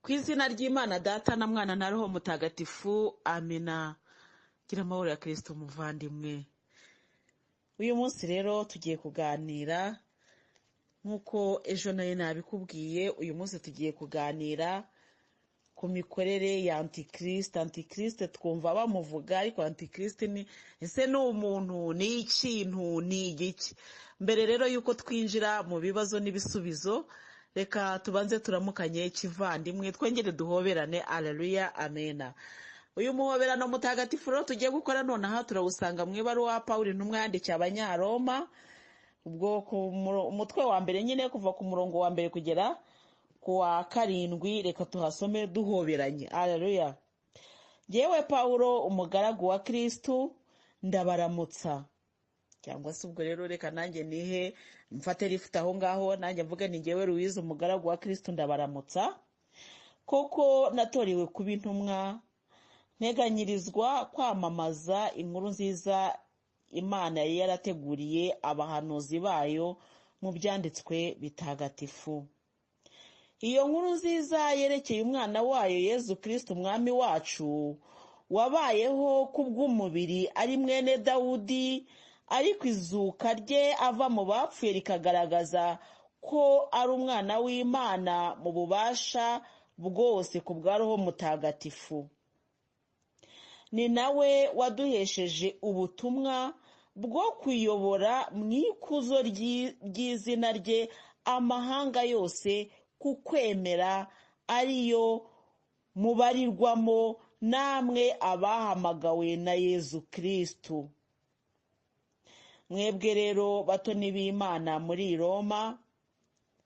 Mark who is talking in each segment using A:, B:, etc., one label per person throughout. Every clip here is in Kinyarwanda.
A: Ku izina ry'Imana Data na Mwana na Roho Mutagatifu, amina. Gira amahoro ya Kristo muvandimwe. Uyu munsi rero tugiye kuganira nk'uko ejo nayo nabikubwiye. Uyu munsi tugiye kuganira ku mikorere ya Antikristo. Antikristo twumva bamuvuga, ariko Antikristo ni ese ni umuntu, ni ikintu, ni igiki? Mbere rero yuko twinjira mu bibazo n'ibisubizo, reka tubanze turamukanye kivandimwe, twongere duhoberane. Alleluya, amena. Uyu muhoberano mutagatifu rero tugiye gukora nonaha turawusanga mu ibaruwa Pawulo intumwa yandikiye Abanyaroma, ubwo ku umutwe wa mbere nyine kuva ku murongo wa mbere kugera ku wa 7. Reka tuhasome duhoberanye. Alleluya. Jewe Pawulo, umugaragu wa Kristo, ndabaramutsa. Cyangwa se ubwo rero reka nanjye nihe mfate rifite aho ngaho, nanjye mvuge ni jewe Louise, umugaragu wa Kristo, ndabaramutsa. Koko natorewe kuba intumwa, nteganyirizwa kwamamaza inkuru nziza Imana yari yarateguriye abahanuzi bayo mu byanditswe bitagatifu. Iyo nkuru nziza yerekeye umwana wayo Yezu Kristo umwami wacu, wabayeho kubw'umubiri ari mwene Dawudi, ariko izuka rye ava mu bapfuye rikagaragaza ko ari umwana w'Imana mu bubasha bwose ku bwa Roho Mutagatifu. Ni nawe waduhesheje ubutumwa bwo kuyobora mu ikuzo ry'izina rye amahanga yose ku kwemera, ariyo mubarirwamo namwe abahamagawe na Yezu Kristo. Mwebwe rero batoni b'Imana muri Roma,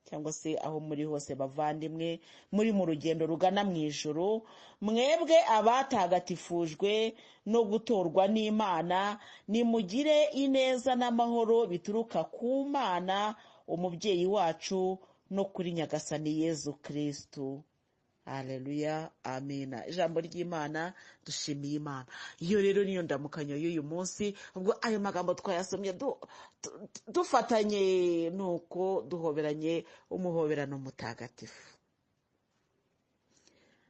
A: cyangwa se aho muri hose bavandimwe, muri mu rugendo rugana mu ijuru, mwebwe abatagatifujwe no gutorwa n'Imana, nimugire ineza n'amahoro bituruka ku Mana umubyeyi wacu no kuri Nyagasani Yezu Kristo. Alleluya, amina. Ijambo ry'Imana, dushimiye Imana. Iyo rero niyo ndamukanyo y'uyu munsi. Ubwo ayo magambo twayasomye dufatanye, nuko duhoberanye umuhoberano mutagatifu.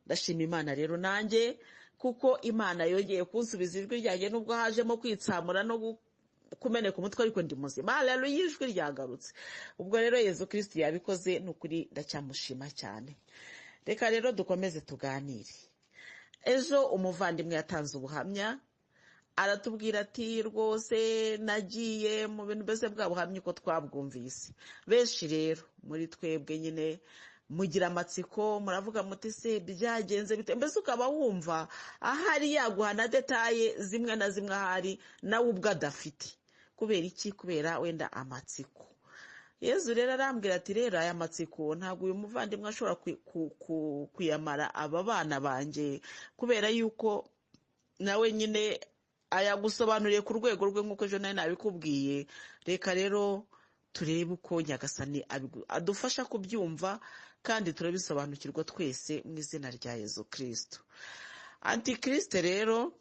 A: Ndashima Imana rero nanjye, kuko Imana yongeye kunsubiza ijwi ryanjye nubwo hajemo kwitsamura no kumeneka umutwe, ariko ndi muzima. Alleluya, ijwi ryagarutse. Ubwo rero Yezu Kristo yabikoze, nukuri ndacyamushima cyane. Reka rero dukomeze tuganire. Ejo umuvandimwe yatanze ubuhamya, aratubwira ati rwose nagiye mu bintu mbese bwa buhamya uko twabwumvise. Benshi rero muri twebwe nyine mugira amatsiko, muravuga muti se byagenze bite? Mbese ukaba wumva ahari yaguha na detaye zimwe na zimwe ahari nawe ubwo adafite. Kubera iki? Kubera wenda amatsiko. Yezu rero arambwira ati rero aya matsiko ntabwo uyu muvandimwe ashobora kuyamara aba bana banjye, kubera yuko nawe nyine ayagusobanuriye ku rwego rwe nk'uko ejo nawe nabikubwiye. Reka rero turebe uko Nyagasani adufasha kubyumva, kandi turabisobanukirwa twese mu izina rya Yezu Kristo. Antikristo rero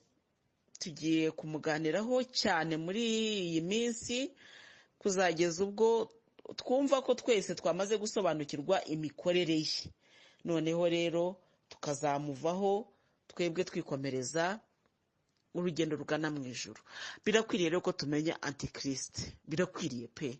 A: tugiye kumuganiraho cyane muri iyi minsi, kuzageza ubwo twumva ko twese twamaze gusobanukirwa imikorere ye. Noneho rero tukazamuvaho twebwe twikomereza urugendo rugana mu ijuru. Birakwiriye rero ko tumenya Antikristo, birakwiriye pe.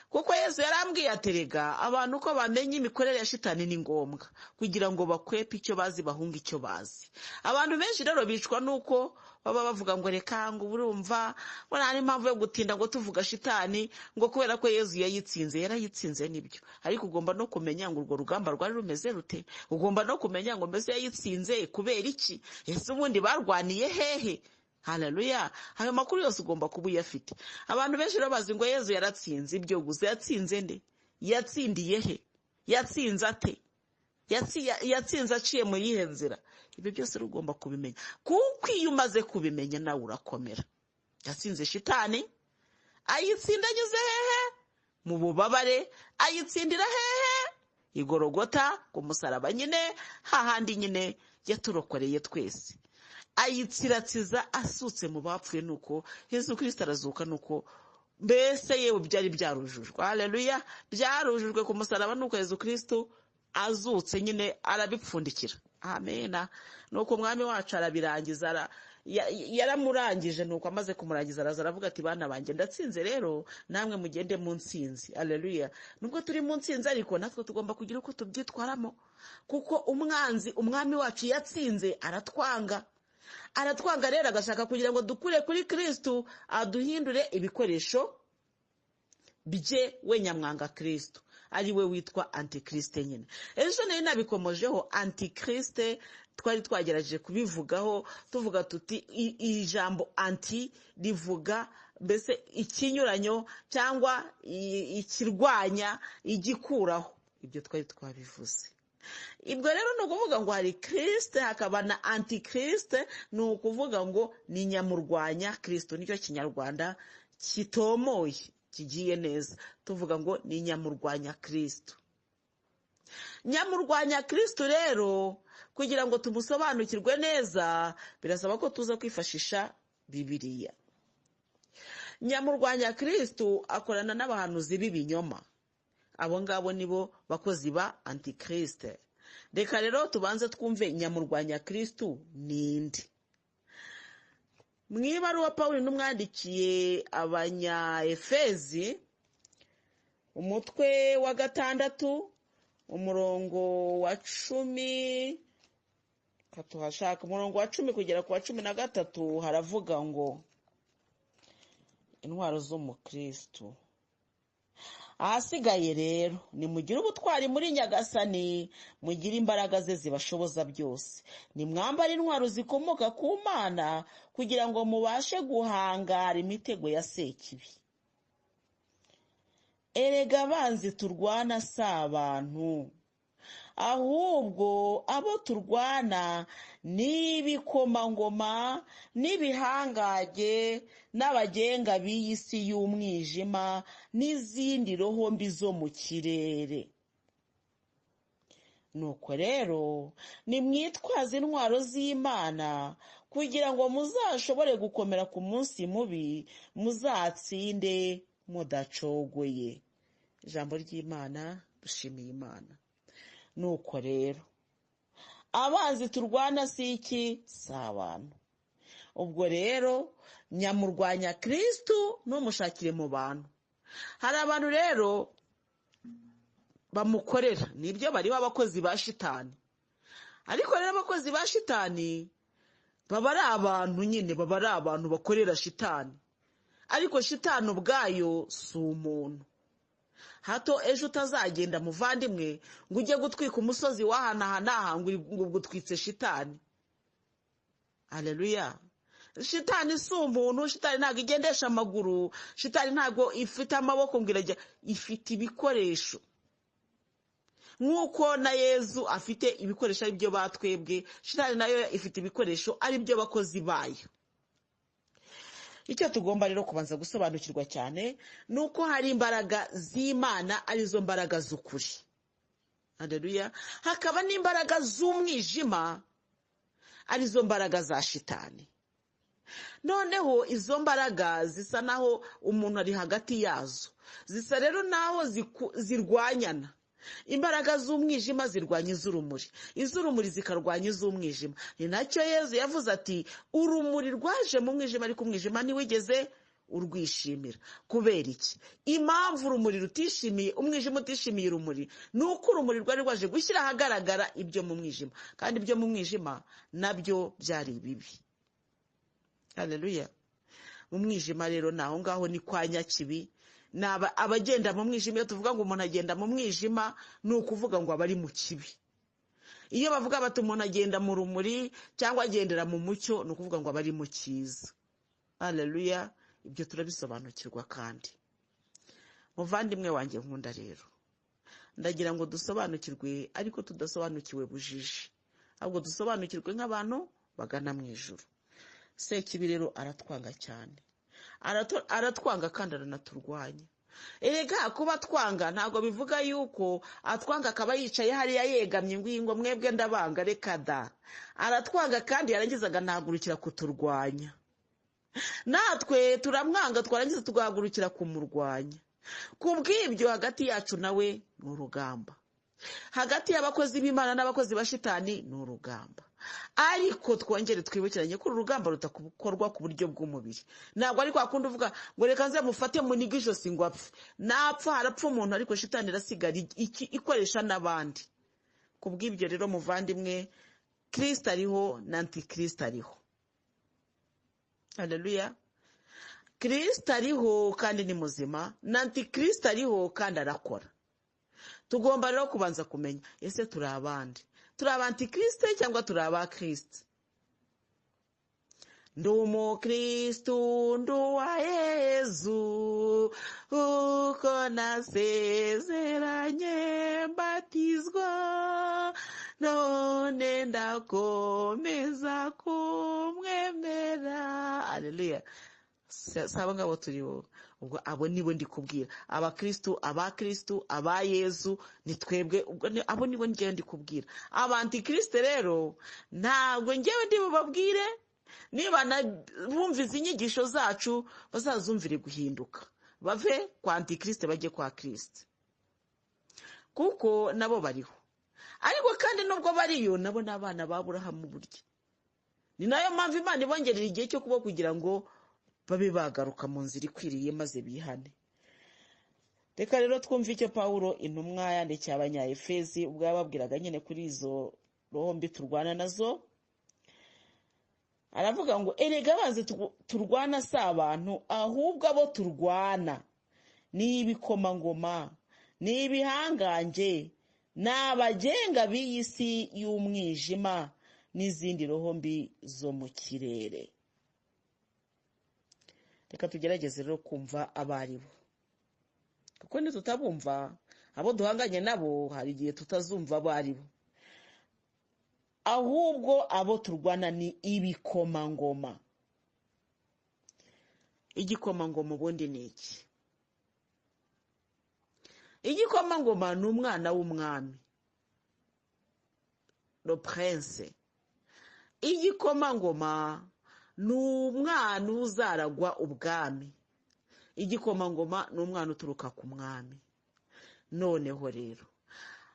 A: Kuko Yesu yarambwiye aterega abantu uko bamenye imikorere ya shitani ni ngombwa, kugira ngo bakwepe icyo bazi, bahunga icyo bazi. Abantu benshi rero bicwa nuko baba bavuga ngo reka ngo urumva bona ari impamvu yo gutinda ngo tuvuga shitani, ngo kubera ko Yesu yayitsinze. Yarayitsinze nibyo, ariko ugomba no kumenya ngo urwo rugamba rwari rumeze rute. Ugomba no kumenya ngo mbese yayitsinze kubera iki, ese ubundi barwaniye hehe. Haleluya. Ayo makuru yose ugomba kuba uyafite. Abantu benshi rero bazi ngo Yesu yaratsinze. Ibyo gusa yatsinze nde? Yatsindiye he? Yatsinze ate? Yatsinze aciye mu yihe nzira? Ibyo byose ugomba kubimenya, kuko iyo umaze kubimenya nawe urakomera. Yatsinze shitani, ayitsinda anyuze hehe? Mu bubabare. Ayitsindira hehe? Igorogota, ku musaraba nyine, hahandi nyine yaturokoreye twese. Ayitsiratsiza asutse mu bapfuye, nuko Yezu Kristo arazuka, nuko mbese yewe byari byarujujwe. Haleluya. Byarujujwe ku musaraba, nuko Yezu Kristo azutse nyine arabipfundikira. Amena. Nuko umwami wacu arabirangiza, yaramurangije. Nuko amaze kumurangiza araza aravuga ati bana banjye ndatsinze, rero namwe mugende mu ntsinzi. Aleluya. Nubwo turi mu ntsinzi ariko natwe tugomba kugira uko tubyitwaramo, kuko umwami wacu yatsinze aratwanga rero agashaka kugira ngo dukure kuri Kristo, aduhindure ibikoresho bye we nyamwanga Kristo, ari we witwa antikriste nyine. Ejo nari nabikomojeho antikriste, twari twagerageje kubivugaho tuvuga tuti ijambo anti rivuga mbese ikinyuranyo cyangwa ikirwanya, igikuraho. Ibyo twari twabivuze. Ibwo rero ni ukuvuga ngo hari Kriste hakaba na antikriste, ni ukuvuga ngo ni nyamurwanya Kristo. Nicyo kinyarwanda kitomoye kigiye neza, tuvuga ngo ni nyamurwanya Kristo. Nyamurwanya Kristo rero kugira ngo tumusobanukirwe neza birasaba ko tuza kwifashisha Bibiliya. Nyamurwanya Kristo akorana n'abahanuzi b'ibinyoma. Abo ngabo nibo bakozi ba antikriste. Reka rero tubanze twumve nyamurwanya Kristo ninde. Mwibaruwa Pawulo n'umwandikiye Abanya-Efezi, umutwe wa 6 umurongo wa 10, katuhashaka umurongo wa 10 kugera ku wa 13, haravuga ngo intwaro z'umukristo. Ahasigaye rero nimugire ubutwari muri Nyagasani, mugire imbaraga ze zibashoboza byose. Nimwambare intwaro zikomoka ku Mana kugira ngo mubashe guhangara imitego ya Sekibi. Erega abanzi turwana si abantu, ahubwo abo turwana n'ibikomangoma n'ibihangage n'abagenga b'iyi si y'umwijima n'izindi roho mbi zo mu kirere. Nuko rero nimwitwaze intwaro z'Imana kugira ngo muzashobore gukomera ku munsi mubi, muzatsinde mudacogoye. Ijambo ry'Imana, dushimiye Imana. Nuko rero abanzi turwana si iki? Si abantu. Ubwo rero nyamurwanya Kristo n'umushakire mu bantu. Hari abantu rero bamukorera, nibyo bari abakozi ba shitani. Ariko rero abakozi ba shitani baba ari abantu nyine, baba ari abantu bakorera shitani. Ariko shitani ubwayo si umuntu. Hato ejo utazagenda muvandimwe ngo ujye gutwika umusozi wahanahanaha ngo gutwitse shitani. Aleluya. Shitani si umuntu, shitani ntabwo igendesha amaguru, shitani ntabwo ifite amaboko ngo irajya, ifite ibikoresho. Nk'uko na Yezu afite ibikoresho ari byo batwebwe, shitani nayo ifite ibikoresho ari byo bakozi bayo. Icyo tugomba rero kubanza gusobanukirwa cyane nuko hari imbaraga z'Imana, arizo mbaraga z'ukuri. Haleluya. Hakaba n'imbaraga z'umwijima, arizo mbaraga za shitani. Noneho izo mbaraga zisa naho umuntu ari hagati yazo, zisa rero naho zirwanyana. Imbaraga z'umwijima zirwanya iz'urumuri, iz'urumuri zikarwanya iz'umwijima. Ni nacyo Yezu yavuze ati urumuri rwaje mu mwijima ariko umwijima ntiwigeze urwishimira. Kubera iki? Impamvu urumuri rutishimiye, umwijima utishimiye urumuri, nuko urumuri rwari rwaje gushyira ahagaragara ibyo mu mwijima, kandi ibyo mu mwijima nabyo byari bibi. Haleluya. Mu mwijima rero naho ngaho ni kwa Nyakibi. Abagenda mu mwijima, iyo tuvuga ngo umuntu agenda mu mwijima ni ukuvuga ngo aba ari mu kibi. Iyo bavuga bati umuntu agenda mu rumuri cyangwa agendera mu mucyo, ni ukuvuga ngo aba ari mu cyiza. Haleluya. Ibyo turabisobanukirwa kandi. Muvandimwe wanjye nkunda rero, ndagira ngo dusobanukirwe ariko tudasobanukiwe bujiji, ahubwo dusobanukirwe nk'abantu bagana mu ijuru. Sekibi rero aratwanga cyane, aratwanga kandi aranaturwanya. Erega kuba twanga ntabwo bivuga yuko atwanga akaba yicaye hariya yegamye ngo mwebwe ndabanga. Reka da. Aratwanga kandi yarangizaga ntagurukira kuturwanya. Natwe turamwanga twarangiza tugahagurukira kumurwanya. Kubw'ibyo hagati yacu nawe ni urugamba. hagati y'abakozi b'Imana n'abakozi ba shitani ni urugamba, ariko twongere twibukiranye ko urugamba rutakorwa ku buryo bw'umubiri. Ntabwo ari kwa kundi uvuga ngo reka nze mufate munige ijosi ngo apfe. Napfa harapfa umuntu, ariko shitani irasigara ikoresha n'abandi. Kubw'ibyo rero muvandimwe, Kristo ariho na antikristo ariho. Haleluya. Kristo ariho kandi ni muzima, na antikristo ariho kandi arakora. Tugomba rero kubanza kumenya, ese turi abandi? Turi abantikristo cyangwa turi abakristo? Ndi umukristo, ndi uwa Yezu, uko nasezeranye mbatizwa, none ndakomeza kumwemera. Haleluya. Saba ngabo turi wowe. Ubwo abo nibo ndi kubwira, abakristo, aba Yezu, ni twebwe. Abo nibo ngiye ndi kubwira. Abantikristo rero ntabwo ngewe ndi bubabwire. Niba bumviza inyigisho zacu, bazazumvire guhinduka, bave kwa antikristo bajye kwa Kristo, kuko nabo bariho. Ariko kandi nubwo bariyo, nabo n'abana ba Aburahamu burya. Ni nayo mpamvu Imana ibongerera igihe cyo kuba kugira ngo babe bagaruka mu nzira ikwiriye maze bihane. Reka rero twumve icyo Pawulo intumwa yandikiye Abanya-Efezi ubwo yababwiraga nyine kuri izo roho mbi turwana nazo. Aravuga ngo erega abanzi turwana si abantu, ahubwo abo turwana ni ibikomangoma, ni ibihangange, ni abagenga b'iyi si y'umwijima n'izindi roho mbi zo mu kirere. Reka tugerageze rero kumva abaribo, kuko nitutabumva abo duhanganye nabo hari igihe tutazumva abaribo. Ahubwo abo turwana ni ibikomangoma. Igikomangoma ubundi ni iki? Igikomangoma ni umwana w'umwami, le prince. Igikomangoma ni umwana uzaragwa ubwami. Igikomangoma ni umwana uturuka ku mwami. Noneho rero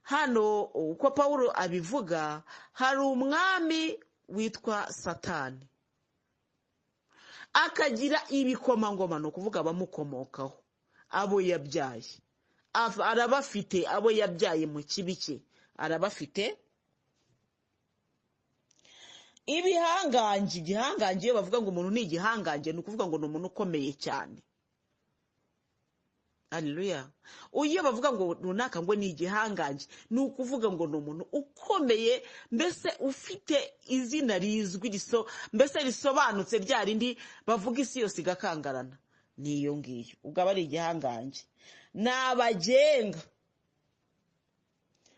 A: hano uko Pawulo abivuga, hari umwami witwa Satani, akagira ibikomangoma, ni ukuvuga abamukomokaho, abo yabyaye. Arabafite abo yabyaye mu kibi cye, arabafite. Ibihangange, igihangange, iyo bavuga ngo umuntu ni igihangange, ni ukuvuga ngo ni umuntu ukomeye cyane. Haleluya. Iyo bavuga ngo runaka ngo ni igihangange, ni ukuvuga ngo ni umuntu ukomeye, mbese ufite izina rizwi, mbese risobanutse rya rindi bavuga isi yose igakangarana. Niyo ngiyo, ubwo aba ari igihangange. Ni abagenga.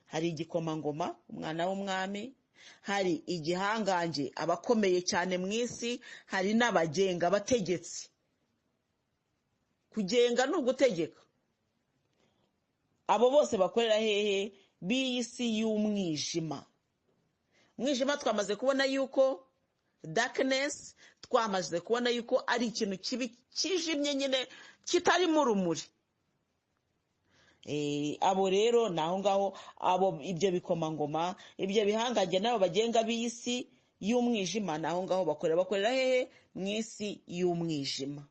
A: Hari igikomangoma, umwana w'umwami, hari igihangange, abakomeye cyane mu isi, hari n'abagenga, abategetsi. Kugenga ni ugutegeka. Abo bose bakorera hehe? B'iyi si y'umwijima. Umwijima twamaze kubona yuko darkness, twamaze kubona yuko ari ikintu kibi kijimye nyine kitarimo urumuri. Abo rero naho ngaho, abo ibyo bikomangoma, ibyo bihangange nabo bagenga b'iyi si y'umwijima, naho ngaho bakorera hehe? Mu isi y'umwijima.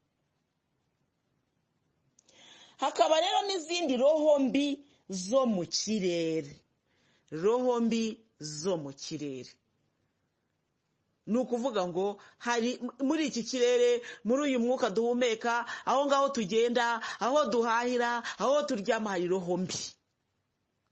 A: Hakaba rero n'izindi roho mbi zo mu kirere. Roho mbi zo mu kirere, ni ukuvuga ngo hari muri iki kirere, muri uyu mwuka duhumeka, aho ngaho tugenda, aho duhahira, aho turyama, hari roho mbi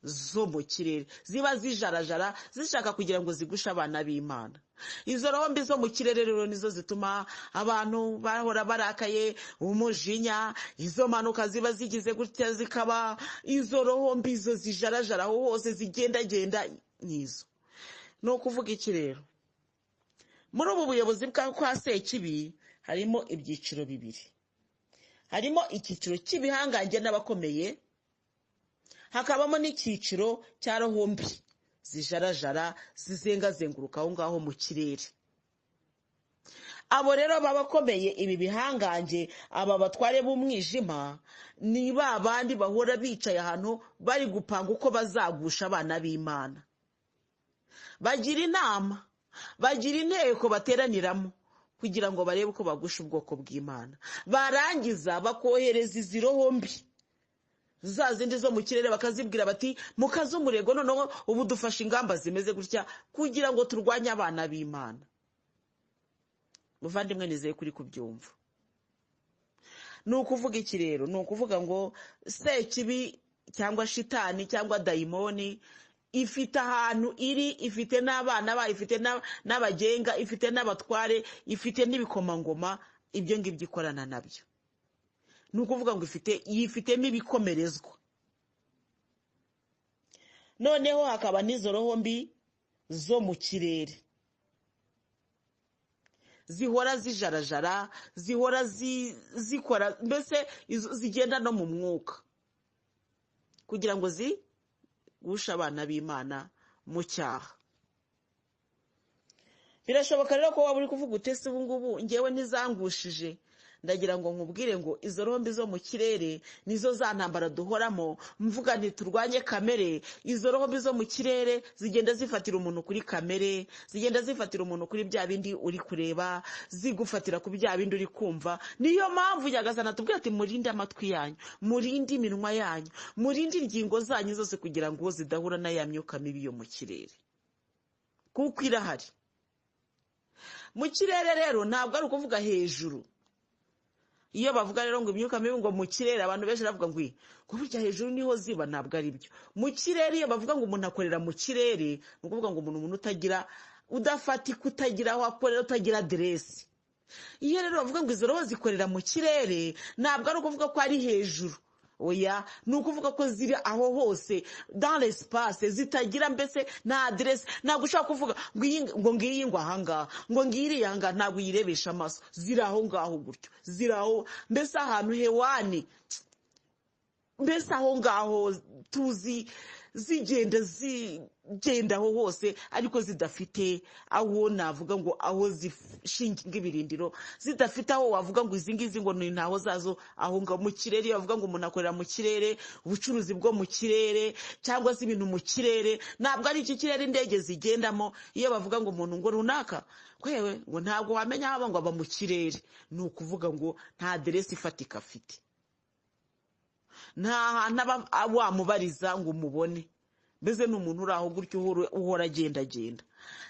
A: zo mu kirere ziba zijarajara zishaka kugira ngo zigushe abana b'Imana. Izo roho mbi zo mu kirere rero nizo zituma abantu bahora barakaye, umujinya, izo manuka ziba zigize gutya zikaba. Izo roho mbi zo zijarajara aho hose zigendagenda nizo. Ni ukuvuga iki rero? Muri ubu buyobozi kwa Sekibi harimo ibyiciro bibiri. Harimo icyiciro cy'ibihangange n'abakomeye, hakabamo n'icyiciro cya roho mbi zijarajara zizengazenguruka aho ngaho mu kirere. abo rero babakomeye ibi bihangange, aba batware b'umwijima, ni ba bandi bahora bicaye ahantu bari gupanga uko bazagusha abana b'Imana. Bagira inama, bagira inteko bateraniramo kugira ngo barebe uko bagusha ubwoko bw'Imana. Barangiza bakohereza izi roho mbi, za zindi zo mu kirere, bakazibwira bati mukaze umurego, noneho ubu dufashe ingamba zimeze gutya kugira ngo turwanye abana b'Imana. Muvandimwe, nizeye kuri kubyumva. Ni ukuvuga iki rero? Ni ukuvuga ngo sekibi cyangwa shitani cyangwa dayimoni ifite ahantu iri, ifite n'abana bayo, ifite n'abagenga, ifite n'abatware, ifite n'ibikomangoma, ibyo ngibyo ikorana nabyo. Ni ukuvuga ngo yifitemo ibikomerezwa. Noneho hakaba n'izo roho mbi zo mu kirere, zihora zijarajara, zihora zikora, mbese zigenda no mu mwuka kugira ngo zigushe abana b'Imana mu cyaha. Birashoboka rero ko waba uri kuvuga utese ubu ngubu ngewe ntizangushije. Ndagira ngo nkubwire ngo izo rombi zo mu kirere nizo za ntambara duhoramo, mvuga nti turwanye kamere. Izo rombi zo mu kirere zigenda zifatira umuntu kuri kamere, zigenda zifatira umuntu kuri bya bindi uri kureba, zigufatira ku bya bindi uri kumva. Niyo mpamvu Nyagasani atubwira ati murinde amatwi yanyu, murinde iminwa yanyu, murinde ingingo zanyu zose kugira ngo zidahura na ya myuka mibi yo mu kirere, kuko irahari. Mu kirere rero ntabwo ari ukuvuga hejuru. Iyo bavuga rero ngo imyuka mibi ngo mu kirere, abantu benshi bavuga ngo burya hejuru niho ziba. Ntabwo ari byo. Mu kirere iyo bavuga ngo umuntu akorera mu kirere, ni ukuvuga ngo umuntu udafatika, utagira aho akorera, utagira aderesi. Iyo rero bavuga ngo izo roho zikorera mu kirere, ntabwo ari ukuvuga ko ari hejuru. Oya, ni ukuvuga ko ziri aho hose dans l'espace, zitagira mbese nta aderesi. Ntabwo ushobora kuvuga ngo ngiyi ngo ahangaha, ngo ngiri ahangaha, ntabwo uyirebesha amaso. Ziri aho ngaho gutyo, ziri aho mbese ahantu hewani, mbese aho ngaho tuzi zigenda aho hose, ariko zidafite aho navuga ngo aho zishinga ibirindiro, zidafite aho wavuga ngo izi ngizi ngo ni ntaho zazo. Aho ngaho mu kirere, iyo bavuga ngo umuntu akorera mu kirere, ubucuruzi bwo mu kirere cyangwa se ibintu mu kirere, ntabwo ari iki kirere indege zigendamo. Iyo bavuga ngo umuntu ngo runaka kwewe ngo ntabwo wamenya haba ngo aba mu kirere, ni ukuvuga ngo nta aderesi ifatika afite, nta hantu wamubariza ngo umubone. Mbese ni umuntu uri aho gutyo uhora agendagenda.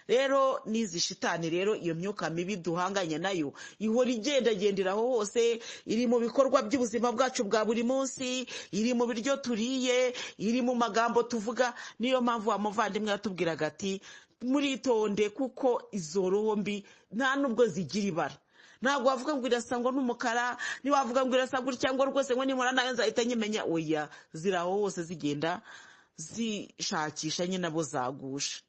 A: Rero n'izi shitani rero, iyo myuka mibi duhanganye nayo ihora igendagendera aho hose, iri mu bikorwa by'ubuzima bwacu bwa buri munsi, iri mu biryo turiye, iri mu magambo tuvuga. Niyo mpamvu wa muvandimwe yatubwiraga ati muritonde, kuko izo roho mbi nta nubwo zigira ibara. Ntabwo wavuga ngo irasangwa n'umukara, ntiwavuga ngo irasa gutya ngo rwose ngo nimura nayo nzahita nyimenya. Oya, ziri aho hose zigenda zishakisha nyine abo zagusha.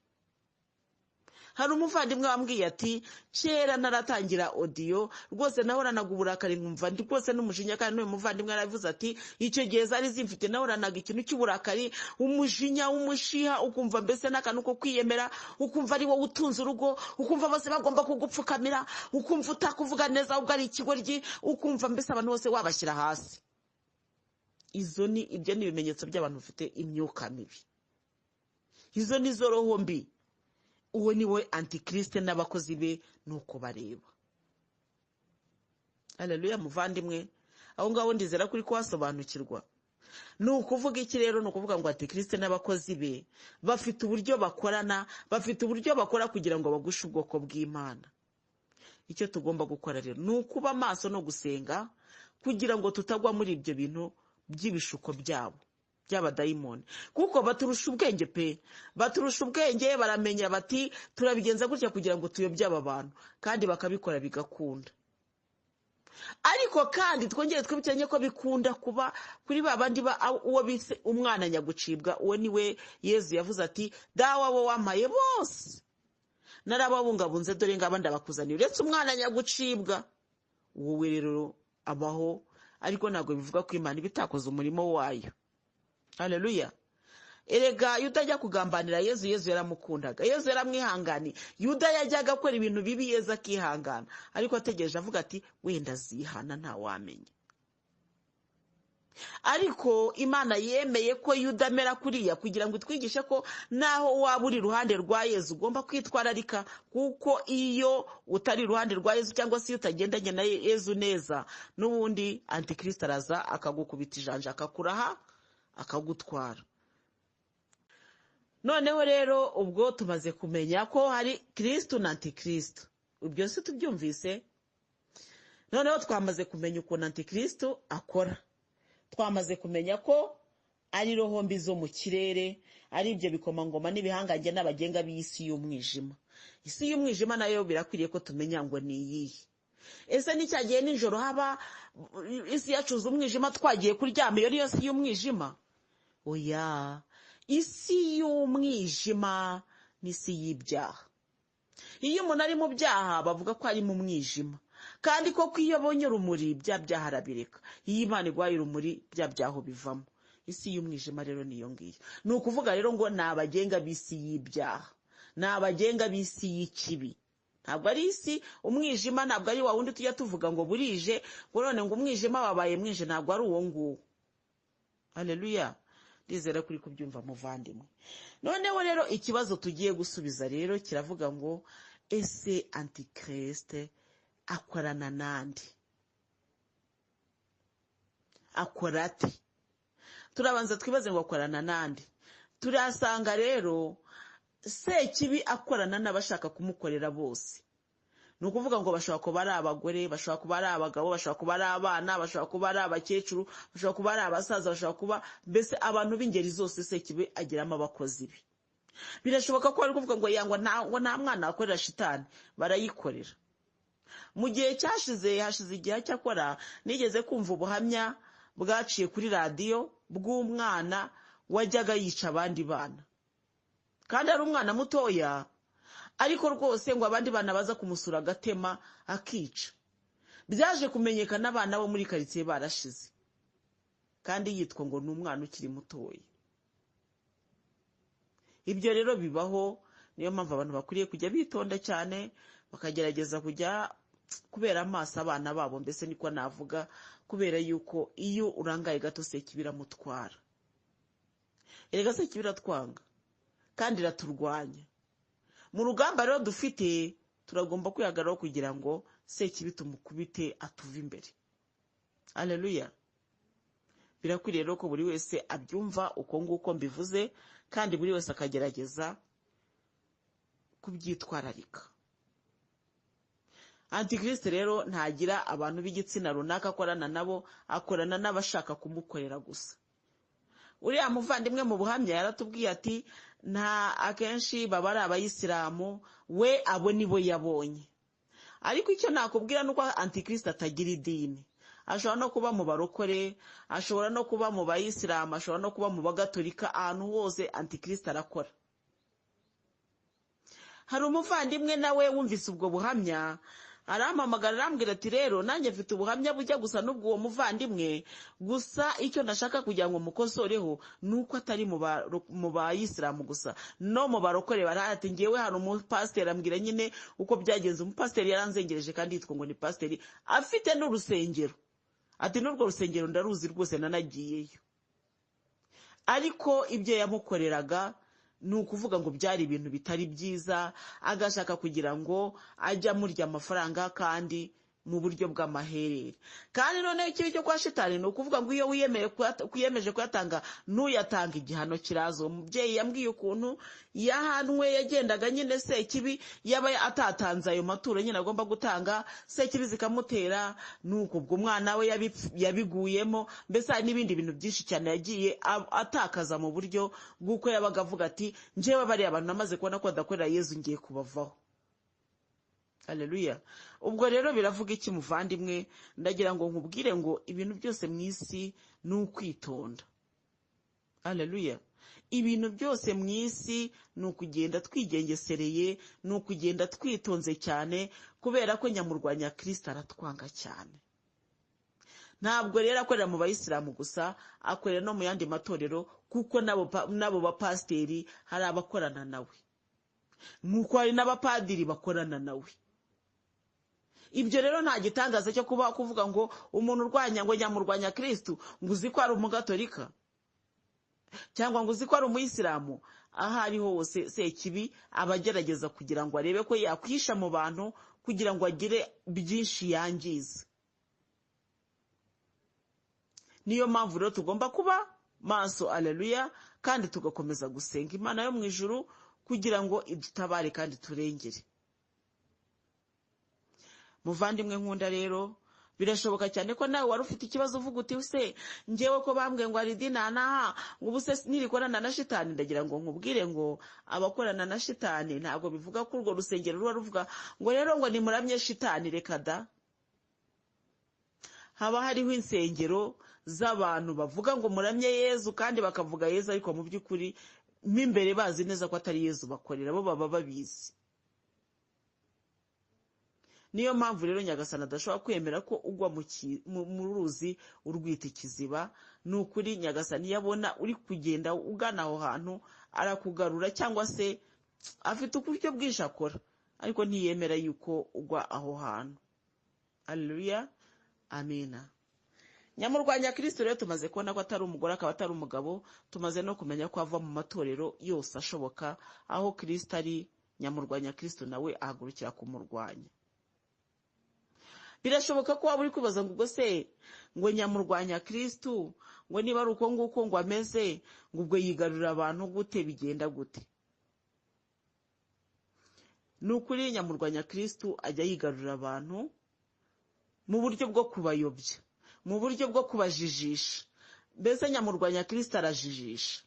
A: Hari umuvandimwe wambwiye ati kera naratangira audio rwose nahoranaga uburakari nkumva ndi rwose n'umujinya, kandi n'uyu muvandimwe yaravuze ati icyo gihe zari zimfite nahoranaga ikintu cy'uburakari, umujinya, umushiha, ukumva mbese n'akantu ko kwiyemera, ukumva ari wowe utunze urugo, ukumva bose bagomba kugupfukamira, ukumva utakuvuga neza ahubwo ari ikigoryi, ukumva mbese abantu bose wabashyira hasi. Ibyo ni ibimenyetso by'abantu bafite imyuka mibi. Izo ni zo roho mbi. Uwo ni we antikriste n'abakozi be nuko bareba. Haleluya muvandimwe, aho ngaho ndizera kuri kuhasobanukirwa. Ni ukuvuga iki rero? Ni ukuvuga ngo antikriste n'abakozi be bafite uburyo bakorana, bafite uburyo bakora kugira ngo bagushe ubwoko bw'Imana. Icyo tugomba gukora rero ni ukuba amaso no gusenga kugira ngo tutagwa muri ibyo bintu by'ibishuko byabo by'abadayimoni, kuko baturusha ubwenge pe, baturusha ubwenge. Baramenya bati turabigenza gutya kugira ngo tuyobye aba bantu, kandi bakabikora bigakunda. Ariko kandi twongere twibukiranye ko bikunda kuba kuri ba bandi uwo bise umwana nyagucibwa. Uwo ni we Yezu yavuze ati dawa wo wampaye bose narababungabunze, dore ngaba ndabakuzaniye uretse umwana nyagucibwa. Wowe rero abaho, ariko ntabwo bivuga ko Imana ibitakoze umurimo wayo. Haleluya. erega yuda ajya kugambanira yezu yaramukundaga, yezu yaramwihangani. Yuda yajyaga akora ibintu bibi, yezu akihangana, ariko ategereje avuga ati wenda azihana, ntawamenya. Ariko Imana yemeye ko Yuda amera kuriya kugira ngo itwigishe ko naho waba uri iruhande rwa Yezu ugomba kwitwararika, kuko iyo utari iruhande rwa Yezu cyangwa se iyo utagendanye na Yezu neza, n'ubundi antikristo araza akagukubita ijanja, akakuraha, akagutwara. Noneho rero ubwo tumaze kumenya ko hari Kristo na antikristo, ibyo se tubyumvise. Noneho twamaze kumenya ukuntu antikristo akora, twamaze kumenya ko ari roho mbi zo mu kirere, ari ibyo bikomangoma n'ibihangange n'abagenga b'isi y'umwijima. Isi y'umwijima nayo birakwiriye ko tumenya ngo ni iyihe. Ese n'icyagiye nijoro haba isi yacuza umwijima twagiye kuryama, iyo niyo si y'umwijima? Oya, isi y'umwijima ni isi y'ibyaha. Iyo umuntu ari mu byaha bavuga ko ari mu mwijima, kandi koko iyo abonye urumuri bya byaha arabireka. Iyo Imana igwaye urumuri bya byaho bivamo. Isi y'umwijima rero niyo ngiyo. Ni ukuvuga rero ngo ni abagenga b'isi y'ibyaha, ni abagenga b'isi y'ikibi. Ntabwo ari isi umwijima, ntabwo ari wa wundi tujya tuvuga ngo burije ngo none ngo umwijima wabaye mwije, ntabwo ari uwo nguwo. Haleluya, ndizera kuri kubyumva muvandimwe. Noneho rero ikibazo tugiye gusubiza rero kiravuga ngo ese antikriste akorana nande? Akora ate? Turabanza twibaze ngo akorana nande. Turasanga rero Sekibi akorana n'abashaka kumukorera bose. Ni ukuvuga ngo bashobora kuba ari abagore, bashobora kuba ari abagabo, bashobora kuba ari abana, bashobora kuba ari abakecuru, bashobora kuba ari abasaza, bashobora kuba mbese abantu b'ingeri zose Sekibi agiramo abakozi be. Birashoboka ko ari kuvuga ngo yangwa nta mwana akorera shitani, barayikorera. Mu gihe hashize igihe cyakora nigeze kumva ubuhamya bwaciye kuri radiyo bw'umwana wajyaga yica abandi bana, kandi ari umwana mutoya, ariko rwose ngo abandi bana baza kumusura agatema akica. Byaje kumenyekana abana bo muri karitsiye barashize, kandi yitwa ngo ni umwana ukiri mutoya. Ibyo rero bibaho, niyo mpamvu abantu bakwiriye kujya bitonda cyane, bakagerageza kujya kubera amaso abana babo, mbese niko navuga, kubera yuko iyo urangaye gato Sekibi iramutwara. Erega Sekibi iratwanga kandi iraturwanya. Mu rugamba rero dufite turagomba kwihagararaho kugira ngo Sekibi tumukubite atuve imbere. Haleluya. Birakwiriye rero ko buri wese abyumva uko nguko mbivuze, kandi buri wese akagerageza kubyitwararika. Antikristo rero ntagira abantu b'igitsina runaka akorana nabo, akorana n'abashaka kumukorera gusa. Uriya muvandimwe mu buhamya yaratubwiye ati nta akenshi baba ari abayisilamu, we abo nibo yabonye. Ariko icyo nakubwira nuko antikristo atagira idini. Ashobora no kuba mu barokore, ashobora no kuba mu bayisilamu, ashobora no kuba mu bagatolika, ahantu hose antikristo arakora. Hari umuvandimwe nawe wumvise ubwo buhamya, arampamagara arambwira ati rero nanjye mfite ubuhamya bujya gusa n'ubwo uwo muvandimwe, gusa icyo ndashaka kugira ngo mukosoreho nuko atari mu bayisilamu gusa, no mu barokore barahati. Ngewe hari umupasiteri ambwira nyine uko byagenze. Umupasiteri yaranzengereje kandi yitwa ngo ni pasiteri, afite n'urusengero. Ati n'urwo rusengero ndaruzi rwose, nanagiyeyo. Ariko ibyo yamukoreraga ni ukuvuga ngo byari ibintu bitari byiza, agashaka kugira ngo ajye amurya amafaranga kandi mu buryo bw'amaherere. Kandi noneho ikibi cyo kwa shitani ni ukuvuga ngo iyo wiyemeje kuyatanga ntuyatanga, igihano kiraza. Umubyeyi yambwiye ukuntu yahanwe, yagendaga nyine Sekibi yaba atatanze ayo maturo nyine agomba gutanga, Sekibi zikamutera, nuko ubwo umwana we yabiguyemo. Mbese hari n'ibindi bintu byinshi cyane yagiye atakaza mu buryo bw'uko yabaga avuga ati njyewe bariya abantu namaze kubona ko badakorera Yezu ngiye kubavaho. Haleluya. Ubwo rero biravuga iki muvandimwe? Ndagira ngo nkubwire ngo ibintu byose mu isi ni ukwitonda. Haleluya. Ibintu byose mu isi ni ukugenda twigengesereye, ni ukugenda twitonze cyane, kubera ko nyamurwanya Kristo aratwanga cyane. ntabwo rero akorera mu bayisilamu gusa, akorera no mu yandi matorero, kuko nabo bapasiteri hari abakorana nawe, nk'uko hari n'abapadiri bakorana nawe. Ibyo rero nta gitangaza cyo kuvuga ngo umuntu urwanya ngo nyamurwanya Kristo ngo uzi ko ari umugatolika cyangwa ngo uzi ko ari umuyisilamu. Aho ari hose Sekibi abagerageza kugira ngo arebe ko yakwisha mu bantu kugira ngo agire byinshi yangiza. Niyo mpamvu rero tugomba kuba maso, aleluya, kandi tugakomeza gusenga Imana yo mu ijuru kugira ngo idutabare kandi turengere. Muvandimwe nkunda rero, birashoboka cyane ko nawe wari ufite ikibazo uvuga uti se njyewe ko bambwiye ngo ari dinanaha ngo ubuse nirikorana na shitani. Ndagira ngo nkubwire ngo abakorana na shitani ntabwo bivuga ko urwo rusengero ruba ruvuga ngo rero ngo nimuramye shitani. Reka da, haba hariho insengero z'abantu bavuga ngo muramye Yezu kandi bakavuga Yezu, ariko mu by'ukuri mo imbere bazi neza ko atari Yezu bakorera, bo baba babizi. Niyo mpamvu rero Nyagasani adashobora kwemera ko ugwa mu ruzi urwita ikiziba. Ni ukuri Nyagasani yabona uri kugenda ugana aho hantu arakugarura, cyangwa se afite uburyo bwinshi akora, ariko ntiyemera yuko ugwa aho hantu. Haleluya, amina. Nyamurwanya Kristo rero tumaze kubona ko atari umugore akaba atari umugabo, tumaze no kumenya ko ava mu matorero yose ashoboka. Aho Kristo ari, nyamurwanya Kristo nawe ahagurukira kumurwanya. Birashoboka ko waba uri kwibaza ngo ubwo se ngo nyamurwanya Kristo ngo niba ari uko nguko ngo ameze ngo ubwo yigarurira abantu gute, bigenda gute? Ni ukuri nyamurwanya Kristo ajya yigarurira abantu mu buryo bwo kubayobya, mu buryo bwo kubajijisha. Mbese nyamurwanya Kristo arajijisha.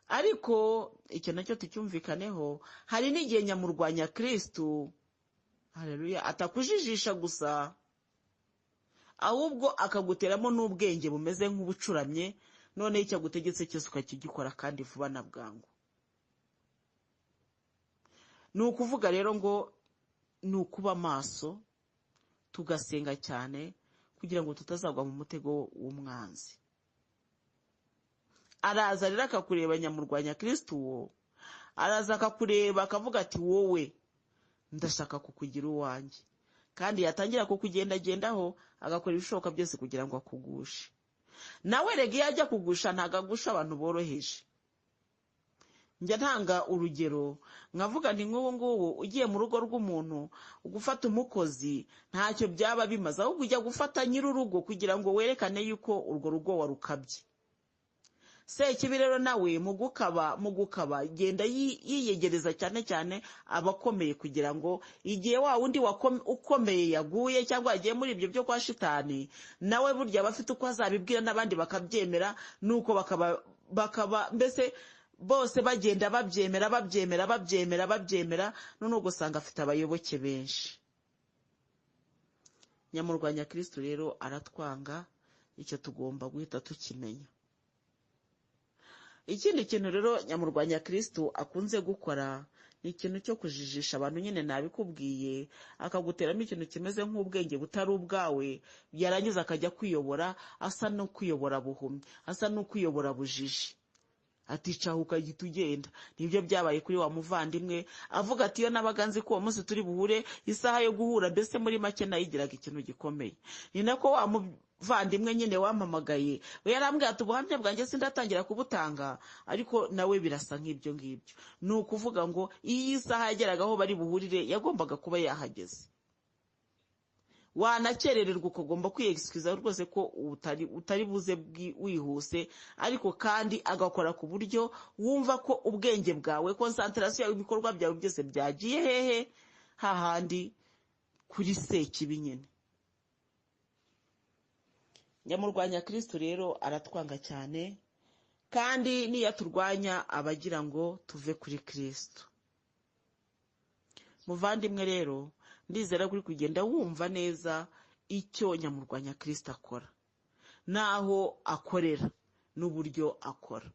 A: Ariko icyo nacyo tucyumvikaneho, hari n'igihe nyamurwanya Kristo, haleluya, atakujijisha gusa, ahubwo akaguteramo n'ubwenge bumeze nk'ubucuramye, none icyo agutegetse cyose ukakigikora kandi vuba na bwangu. Ni ukuvuga rero ngo ni ukuba maso, tugasenga cyane kugira ngo tutazagwa mu mutego w'umwanzi. Araza rero akakureba nyamurwanya Kristo uwo, araza akakureba akavuga ati wowe ndashaka kukugira uwanjye, kandi yatangira kukugendagendaho agakora ibishoboka byose kugira ngo akugushe. Nawe rega iyo ajya kugusha ntago agusha abantu boroheje. Njya ntanga urugero nkavuga nti nk'ubu ngubu ugiye mu rugo rw'umuntu ugufata umukozi ntacyo byaba bimaze, ahubwo ujya gufata nyir'urugo kugira ngo werekane yuko urwo rugo warukabye. Sekibi rero nawe mu gukaba genda yiyegereza cyane cyane abakomeye, kugira ngo igihe wa wundi ukomeye yaguye cyangwa yagiye muri ibyo byo kwa shitani, nawe burya abafite uko azabibwira n'abandi bakabyemera, nuko bakaba mbese bose bagenda babyemera, none ugasanga afite abayoboke benshi. Nyamurwanya Kristo rero aratwanga, icyo tugomba guhita tukimenya. Ikindi kintu rero nyamurwanya Kristo akunze gukora ni ikintu cyo kujijisha abantu. Nyine nabikubwiye, akaguteramo ikintu kimeze nk'ubwenge butari ubwawe, byarangiza akajya kwiyobora, asa no kwiyobora buhumyi, asa no kwiyobora bujiji, aticaho ukagita ugenda. Nibyo byabaye kuri wa muvandimwe, avuga ati iyo nabaga nzi ko uwo munsi turi buhure, isaha yo guhura mbese muri make nayigiraga ikintu gikomeye. Ni nako wa muvandimwe nyine wampamagaye, we yarambwiye ati ubuhamya bwanjye sindatangira kubutanga, ariko nawe birasa nk'ibyo ngibyo. Ni ukuvuga ngo iyo isaha yageraga aho bari buhurire yagombaga kuba yahageze. Wanakerererwa ukagomba kwiyegisikiza rwose ko utari buze wihuse, ariko kandi agakora ku buryo wumva ko ubwenge bwawe, konsantarasiyo yawe, ibikorwa byawe byose byagiye hehe, hahandi kuri Sekibi nyine. Nyamurwanya Kristo rero aratwanga cyane, kandi niyo aturwanya abagira ngo tuve kuri Kristo. Muvandimwe rero, ndizera kuri kugenda wumva neza icyo nyamurwanya Kristo akora, naho akorera n'uburyo akora.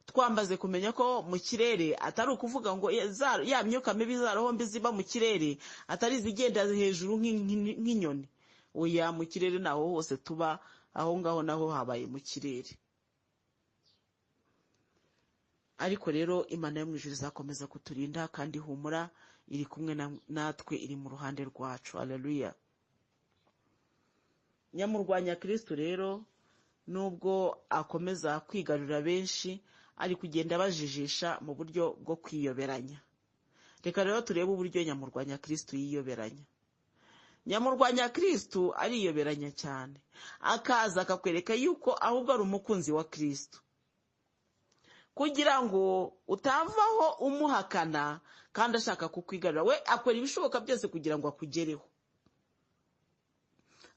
A: Twambaze kumenya ko mu kirere atari ukuvuga ngo ya myuka mibi za roho mbi ziba mu kirere atari zigenda hejuru nk'inyoni, oya, mu kirere naho hose tuba, aho ngaho naho habaye mu kirere. Ariko rero Imana yo mu ijuru izakomeza kuturinda, kandi humura, iri kumwe natwe, iri mu ruhande rwacu. Haleluya. Nyamurwanya Kristo rero nubwo akomeza kwigarurira benshi, ari kugenda bajijisha mu buryo bwo kwiyoberanya. Reka rero turebe uburyo nyamurwanya Kristo yiyoberanya. Nyamurwanya Kristo ariyoberanya cyane, akaza akakwereka yuko ahubwo ari umukunzi wa Kristo, kugira ngo utavaho umuhakana kandi ashaka kukwigarura. We akora ibishoboka byose kugira ngo akugereho,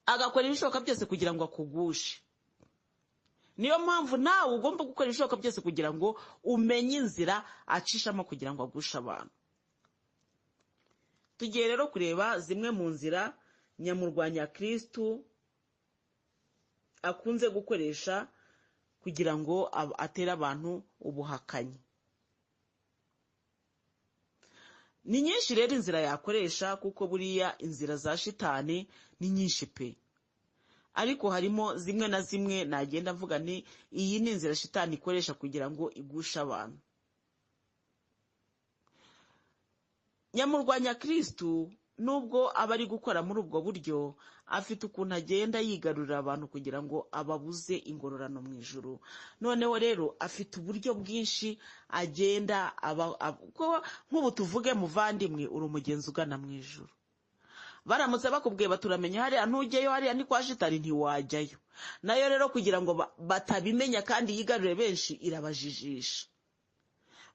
A: agakora ibishoboka byose kugira ngo akugushe. Niyo mpamvu nawe ugomba gukora ibishoboka byose kugira ngo umenye inzira acishamo kugira ngo agushe abantu. Tugiye rero kureba zimwe mu nzira nyamurwanya Kristo akunze gukoresha kugira ngo atere abantu ubuhakanyi. Ni nyinshi rero inzira yakoresha, kuko buriya inzira za shitani ni nyinshi pe. Ariko harimo zimwe na zimwe nagenda mvuga ni iyi ni inzira shitani ikoresha kugira ngo igushe abantu. Nyamurwanya Kristo nubwo aba ari gukora muri ubwo buryo, afite ukuntu agenda yigarurira abantu kugira ngo ababuze ingororano mu ijuru. Noneho rero afite uburyo bwinshi agenda nk'ubu tuvuge muvandimwe, uri umugenzi ugana mu ijuru. Baramutse bakubwiye baturamenya hariya ntujyeyo, hariya ni kwa shitani ntiwajyayo. Nayo rero kugira ngo batabimenya kandi yigarurire benshi, irabajijisha.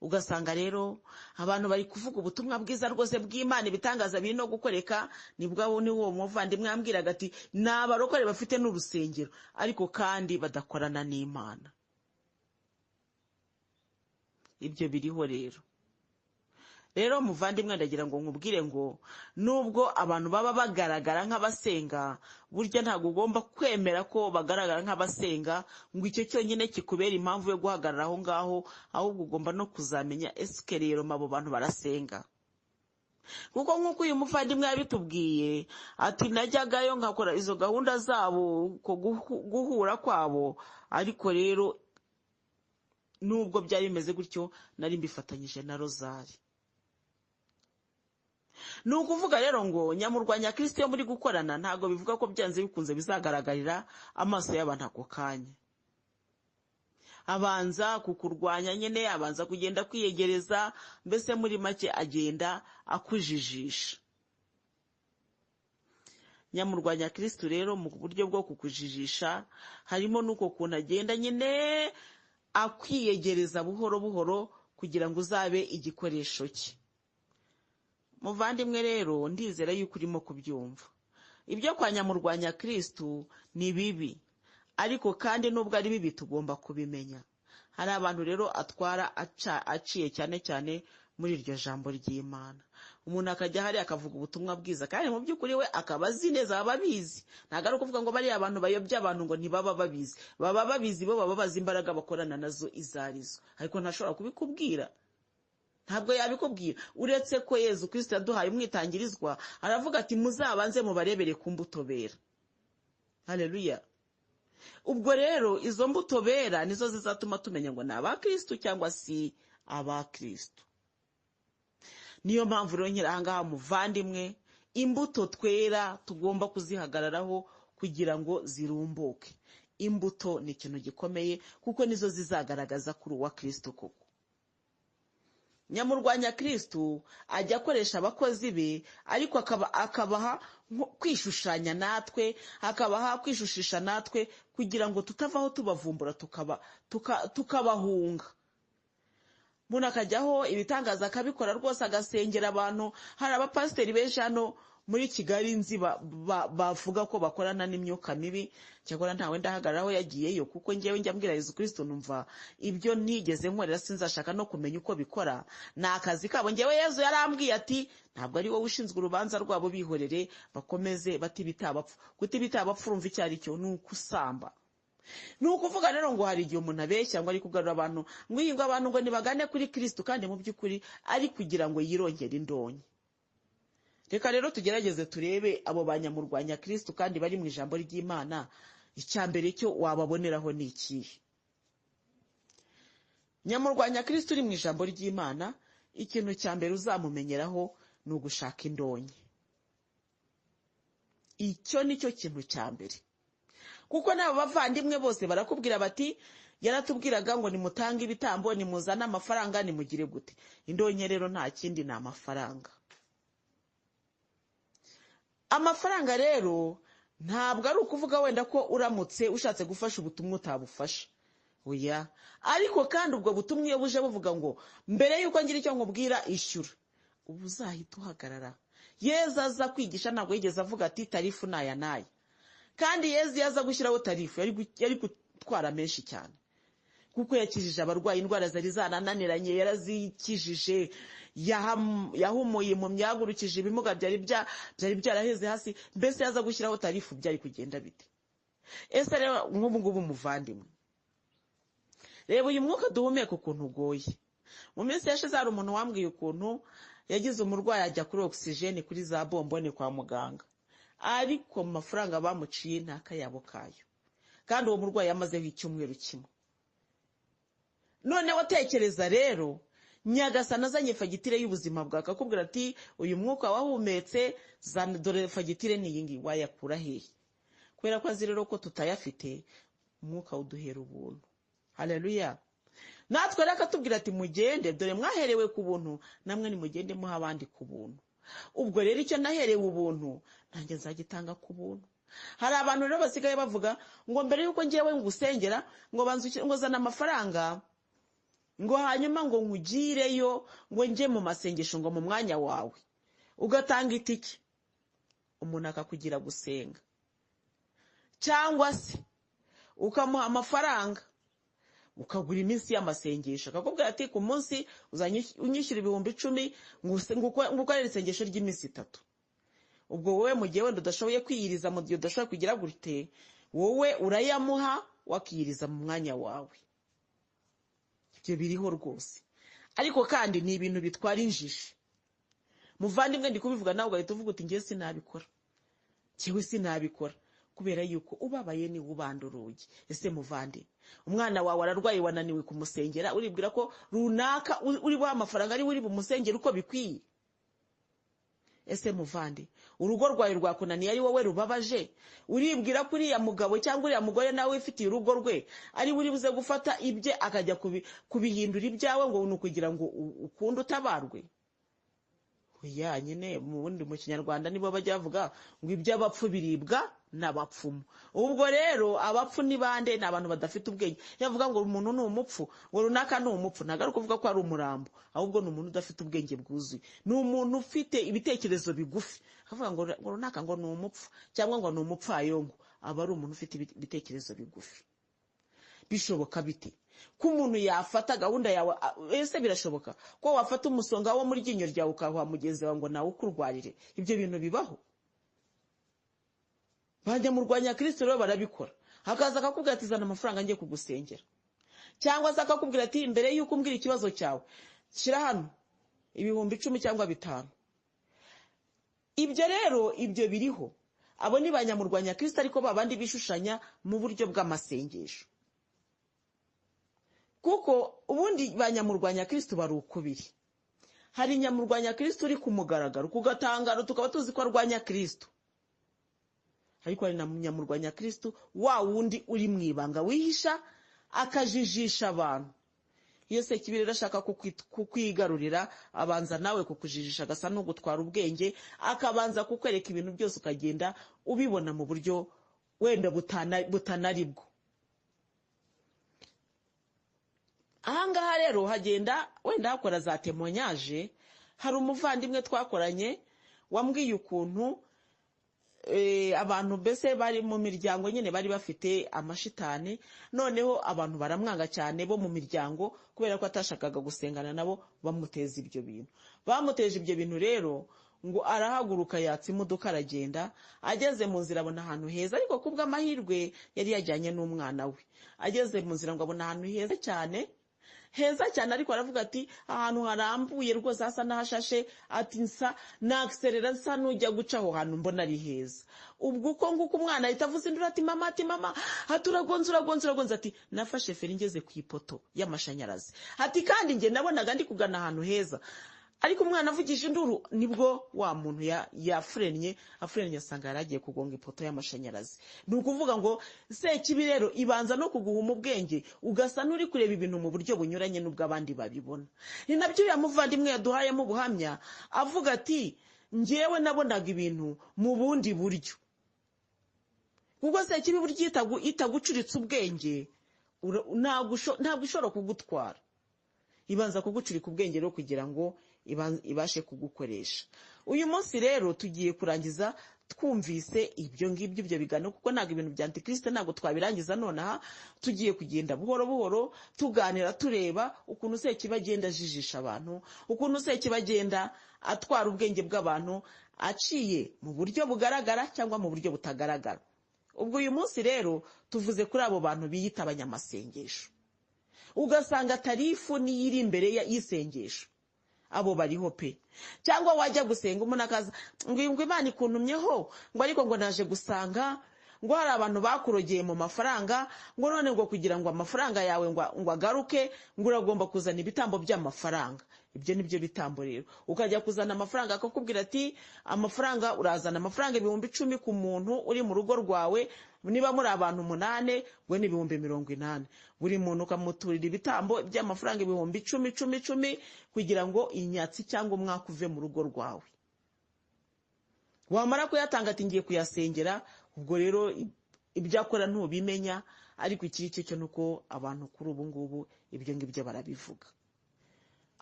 A: Ugasanga rero abantu bari kuvuga ubutumwa bwiza rwose bw'Imana, ibitangaza biri no gukoreka. Nibwo ni uwo muvandimwe yambwiraga ati ni abarokore bafite n'urusengero, ariko kandi badakorana n'Imana. Ibyo biriho rero. Rero muvandimwe, ndagira ngo nkubwire ngo nubwo abantu baba bagaragara nk'abasenga, burya ntabwo ugomba kwemera ko bagaragara nk'abasenga ngo icyo cyonyine kikubera impamvu yo guhagarara aho ngaho, ahubwo ugomba no kuzamenya eske rero abo bantu barasenga. Kuko nk'uko uyu muvandimwe yabitubwiye ati najyagayo nkakora izo gahunda zabo ko guhura kwabo, ariko rero nubwo byari bimeze gutyo nari mbifatanyije na rozari. Ni ukuvuga rero ngo nyamurwanya Kristo yo muri gukorana ntabwo bivuga ko byanze bikunze bizagaragarira amaso y'abantu ako kanya. Abanza kukurwanya nyine, abanza kugenda kwiyegereza, mbese muri make agenda akujijisha. Nyamurwanya Kristo rero mu buryo bwo kukujijisha harimo nuko kuntu agenda nyine akwiyegereza buhoro buhoro kugira ngo uzabe igikoresho cye. Muvandimwe rero, ndizera yuko urimo kubyumva. Ibyo kwa nyamurwanya Kristo ni bibi, ariko kandi nubwo ari bibi tugomba kubimenya. Hari abantu rero atwara aciye cyane cyane muri iryo jambo ry'Imana. Umuntu akajya hari akavuga ubutumwa bwiza, kandi mu by'ukuri we akaba azi neza, baba babizi. Ntabwo ari ukuvuga ngo bariya abantu bayobya abantu ngo ntibaba babizi. Baba babizi, bo baba bazi imbaraga bakorana nazo izo arizo, ariko ntashobora kubikubwira. Ntabwo yabikubwira, uretse ko Yezu Kristo yaduhaye umwitangirizwa, aravuga ati muzabanze mubarebere ku mbuto bera. Haleluya. Ubwo rero izo mbuto bera nizo zizatuma tumenya ngo ni abakristo cyangwa si abakristo. Niyo mpamvu rero nkira ahangaha muvandimwe, imbuto twera tugomba kuzihagararaho kugira ngo zirumbuke. Imbuto ni ikintu gikomeye, kuko nizo zizagaragaza kuri uwa Kristo koko. Nyamurwanya Kristo ajya akoresha abakozi be, ariko akabaha kwishushanya natwe, akabaha kwishushisha natwe kugira ngo tutavaho tubavumbura tukabahunga. Umuntu akajyaho ibitangaza akabikora rwose, agasengera abantu. Hari abapasiteri benshi hano muri Kigali nzi bavuga ko bakorana n'imyuka mibi, cyakora ntawe ndahagararaho yagiyeyo, kuko ngewe njya mbwira Yezu Kristo numva ibyo ntigeze nkorera sinzashaka no kumenya uko bikora. Ni akazi kabo. Ngewe Yezu yarambwiye ati ntabwo ari wowe ushinzwe urubanza rwabo, bihorere bakomeze batibita abapfu. Kutibita abapfu urumva icyo ari cyo, ni ukusamba. Ni ukuvuga rero ngo hari igihe umuntu abeshya ngo ari kugarura abantu, ngo yingo abantu ngo nibagane kuri Kristo, kandi mu by'ukuri ari kugira ngo yirongere indonyi. reka rero tugerageze turebe abo banyamurwanya Kristo kandi bari mu ijambo ry'Imana, icya mbere cyo wababoneraho ni ikihe? Nyamurwanya Kristo uri mu ijambo ry'Imana, ikintu cya mbere uzamumenyeraho ni ugushaka indonke. Icyo nicyo kintu cya mbere, kuko n'abo bavandimwe bose barakubwira bati yaratubwiraga ngo nimutange ibitambo, nimuzane amafaranga, nimugire gute. Indonke rero nta kindi, ni amafaranga. Amafaranga rero ntabwo ari ukuvuga wenda ko uramutse ushatse gufasha ubutumwa utabufasha, oya. Ariko kandi ubwo butumwa iyo buje buvuga ngo mbere yuko ngira icyo nkubwira ishyura, ubu uzahita uhagarara. Yezu aza kwigisha ntabwo yigeze avuga ati tarifu naya naya, kandi Yezu yaza gushyiraho tarifu yari gutwara menshi cyane, kuko yakijije abarwayi indwara zari zanananiranye, yarazikijije, yahumuye impumyi, yahagurukije ibimuga byari byaraheze hasi. Mbese yaza gushyiraho tarifu byari kugenda bite? Ese rero nk'ubu ngubu muvandimwe, reba uyu mwuka duhumeka ukuntu ugoye. Mu minsi yashize hari umuntu wambwiye ukuntu yagize umurwayi ajya kuri oxygene, kuri za bombone kwa muganga, ariko mu mafaranga bamuciye nta kayabo kayo, kandi uwo murwayi yamazeho icyumweru kimwe. Noneho tekereza rero, Nyagasani azanye fagitire y'ubuzima bwawe akakubwira ati uyu mwuka wahumetse, dore fagitire ni iyi ngiyi, wayakura hehe? Kubera ko azi rero ko tutayafite, umwuka uduhera ubuntu. Haleluya. Natwe rero akatubwira ati mugende, dore mwaherewe ku buntu, namwe nimugende muha abandi ku buntu. Ubwo rero icyo naherewe ubuntu nanjye nzagitanga ku buntu. Hari abantu rero basigaye bavuga ngo mbere yuko ngiyewe ngusengera ngo zana amafaranga, ngo hanyuma ngo nkugireyo, ngo nje mu masengesho, ngo mu mwanya wawe ugatanga itike, umuntu akakugira gusenga. Cyangwa se ukamuha amafaranga ukagura iminsi y'amasengesho, akakubwira ati ku munsi unyishyura 10,000 ngo ukorere isengesho ry'iminsi 3. Ubwo wowe mu gihe wenda udashoboye kwiyiriza, mu gihe udashoboye kugira gute, wowe urayamuha wakiyiriza mu mwanya wawe. Ibyo biriho rwose, ariko kandi ni ibintu bitwara injiji. Muvandimwe ndi kubivuga nawe ugahita uvuga uti ngiye sinabikora, cyewe sinabikora, kubera yuko ubabaye ni ubanda urugi. Ese muvandi, umwana wawe ararwaye, wananiwe kumusengera, uribwira ko runaka uri buha amafaranga ari uri bumusengera uko bikwiye? Ese muvandi, urugo rwawe rwakunaniye ari wowe rubabaje, uribwira ko uriya mugabo cyangwa uriya mugore nawe wifitiye urugo rwe ari uri buze gufata ibye akajya kubihindura ibyawe ngo nukugira ngo ukunde utabarwe? Oya, nyine mu Kinyarwanda nibo bajya bavuga ngo iby'abapfu biribwa n'abapfumu. Ubwo rero abapfu ni bande? Ni abantu badafite ubwenge. Yavuga ngo umuntu ni umupfu, ngo runaka ni umupfu, ntabwo ari kuvuga ko ari umurambo, ahubwo ni umuntu udafite ubwenge bwuzuye, ni umuntu ufite ibitekerezo bigufi. Avuga ngo runaka ngo ni umupfu cyangwa ngo ni umupfayongo, aba ari umuntu ufite ibitekerezo bigufi. Bishoboka bite ko umuntu yafata gahunda yawe? Ese birashoboka ko wafata umusonga wo muri ryinyo ryawe ukahuha mugenzi wawe ngo nawe ukurwarire? Ibyo bintu bibaho? Banyamurwanya Kristo rero barabikora. Hakaza akakubwira ati zana amafaranga ngiye kugusengera, cyangwa se akakubwira ati mbere yuko umbwira ikibazo cyawe shyira hano 10,000 cyangwa 5. Ibyo rero ibyo biriho. Abo ni banyamurwanya Kristo, ariko babandi bishushanya mu buryo bw'amasengesho. Kuko ubundi banyamurwanya Kristo bari ukubiri. Hari nyamurwanya Kristo uri ku mugaragaro, kugatangaro tukaba tuzi ko arwanya Kristo. Ariko hari na nyamurwanya Kristo wa wundi uri mu ibanga wihisha akajijisha abantu. Iyo se kibirira ashaka kukwigarurira, abanza nawe kukujijisha, agasa no gutwara ubwenge, akabanza kukwereka ibintu byose ukagenda ubibona mu buryo wenda butanaribwo. Ahangaha rero hagenda wenda hakora za témoignage. Hari umuvandimwe twakoranye wambwiye ukuntu abantu bese bari mu miryango nyine bari bafite amashitani, noneho abantu baramwanga cyane bo mu miryango kubera ko atashakaga gusengana nabo, bamuteza ibyo bintu. Bamuteje ibyo bintu rero ngo arahaguruka yatsa imodoka aragenda, ageze mu nzira abona ahantu heza, ariko kubw'amahirwe yari yajyanye n'umwana we. Ageze mu nzira ngo abona ahantu heza cyane, heza cyane, ariko aravuga ati ahantu harambuye rwose hasa n'ahashashe, ati nsa nakserera nsa n'ujya guca aho hantu mbona ari heza. Ubwo uko nguko umwana ahita avuza induru ati mama, haturagonze ati nafashe feri ngeze ku ipoto y'amashanyarazi, ati kandi njye nabonaga ndi kugana ahantu heza. Ariko umwana avugisha induru, nibwo wa muntu yafrenye asanga yaragiye kugonga ipoto y'amashanyarazi. Ni ukuvuga ngo Sekibi rero ibanza no kuguhuma ubwenge, ugasa n'uri kureba ibintu mu buryo bunyuranye n'ubwo abandi babibona. Ni nabyo uyu muvandimwe yaduhayemo ubuhamya, avuga ati njyewe nabonaga ibintu mu bundi buryo. Kuko Sekibi burya itagucuritse ubwenge ntabwo ishobora kugutwara. Ibanza kugucurika ubwenge rero kugira ngo ibashe kugukoresha. Uyu munsi rero tugiye kurangiza twumvise ibyo ngibyo, ibyo biganiro, kuko ntabwo ibintu bya Antikristo ntabwo twabirangiza nonaha. Tugiye kugenda buhoro buhoro tuganira, tureba ukuntu Sekibi agenda ajijisha abantu, ukuntu Sekibi agenda atwara ubwenge bw'abantu aciye mu buryo bugaragara cyangwa mu buryo butagaragara. Ubwo uyu munsi rero tuvuze kuri abo bantu biyita abanyamasengesho, ugasanga tarifu niyo iri imbere y'isengesho. Abo bariho pe. Cyangwa wajya gusenga umuntu akaza ngo Imana ikuntumyeho, ngo ariko ngo naje gusanga ngo hari abantu bakurogeye mu mafaranga, ngo none ngo kugira ngo amafaranga yawe ngo agaruke ngo uragomba kuzana ibitambo by'amafaranga. Ibyo nibyo bitambo rero. Ukajya kuzana amafaranga, akakubwira ati amafaranga urazana amafaranga 10,000 ku muntu uri mu rugo rwawe, niba muri abantu 8 we ni 80,000. Buri muntu ukamuturira ibitambo by'amafaranga 10,000 kugira ngo inyatsi cyangwa umwaka uve mu rugo rwawe. Wamara kuyatanga ati ngiye kuyasengera. Ubwo rero ibyo akora ntubimenya, ariko ikiri cyo nuko abantu kuri ubu ngubu ibyo ngibyo barabivuga.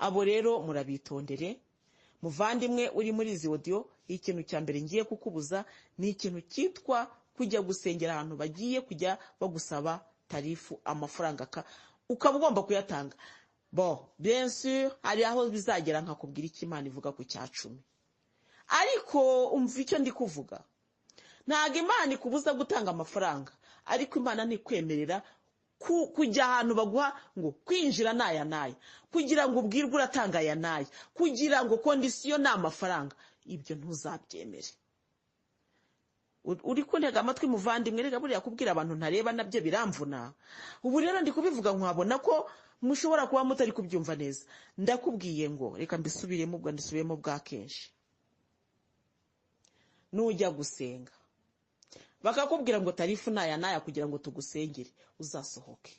A: Abo rero murabitondere. Muvandimwe uri muri izi audio, ikintu cya mbere ngiye kukubuza ni ikintu cyitwa kujya gusengera ahantu bagiye kujya bagusaba tarifu, amafaranga ukaba ugomba kuyatanga. Bien sûr hari aho bizagera nkakubwira icyo Imana ivuga ku cya 10. Ariko umva icyo ndi kuvuga. Ntago Imana ikubuza gutanga amafaranga, ariko Imana ntikwemerera kujya ahantu baguha ngo kwinjira naya kugira ngo ubwirwe uratanga aya naya, kugira ngo kondisiyo ni amafaranga. Ibyo ntuzabyemere. Uri kuntega amatwi muvandimwe, reka buriya kubwira abantu ntareba nabyo biramvuna. Ubu rero ndi kubivuga nkabona ko mushobora kuba mutari kubyumva neza. Ndakubwiye ngo reka mbisubiremo bwa kenshi. Nujya gusenga bakakubwira ngo tarifu naya kugira ngo tugusengere, uzasohoke.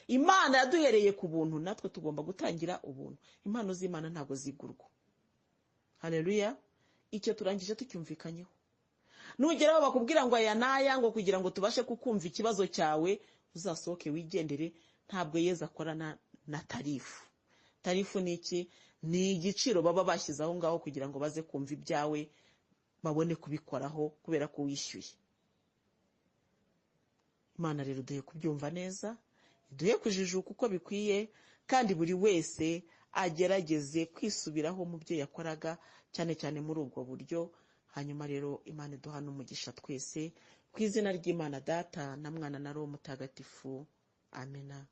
A: Imana yaduhereye ku buntu, natwe tugomba gutangira ubuntu. Impano z'Imana ntago zigurwa. Haleluya. Icyo turangije tucyumvikanyeho. Nugeraho bakubwira ngo aya naya ngo kugira ngo tubashe kukumva ikibazo cyawe, uzasohoke wigendere. Ntabwo Yesu akorana na tarifu. Tarifu ni iki? Ni igiciro baba bashyizeho ngaho kugira ngo baze kumva ibyawe, babone kubikoraho kubera ko wishyuye. Imana rero duhe kubyumva neza, duhe kujijuka uko bikwiye, kandi buri wese agerageze kwisubiraho mu byo yakoraga, cyane cyane muri ubwo buryo. Hanyuma rero Imana iduha n'umugisha twese, ku izina ry'Imana Data na Mwana na Roho Mutagatifu. Amena.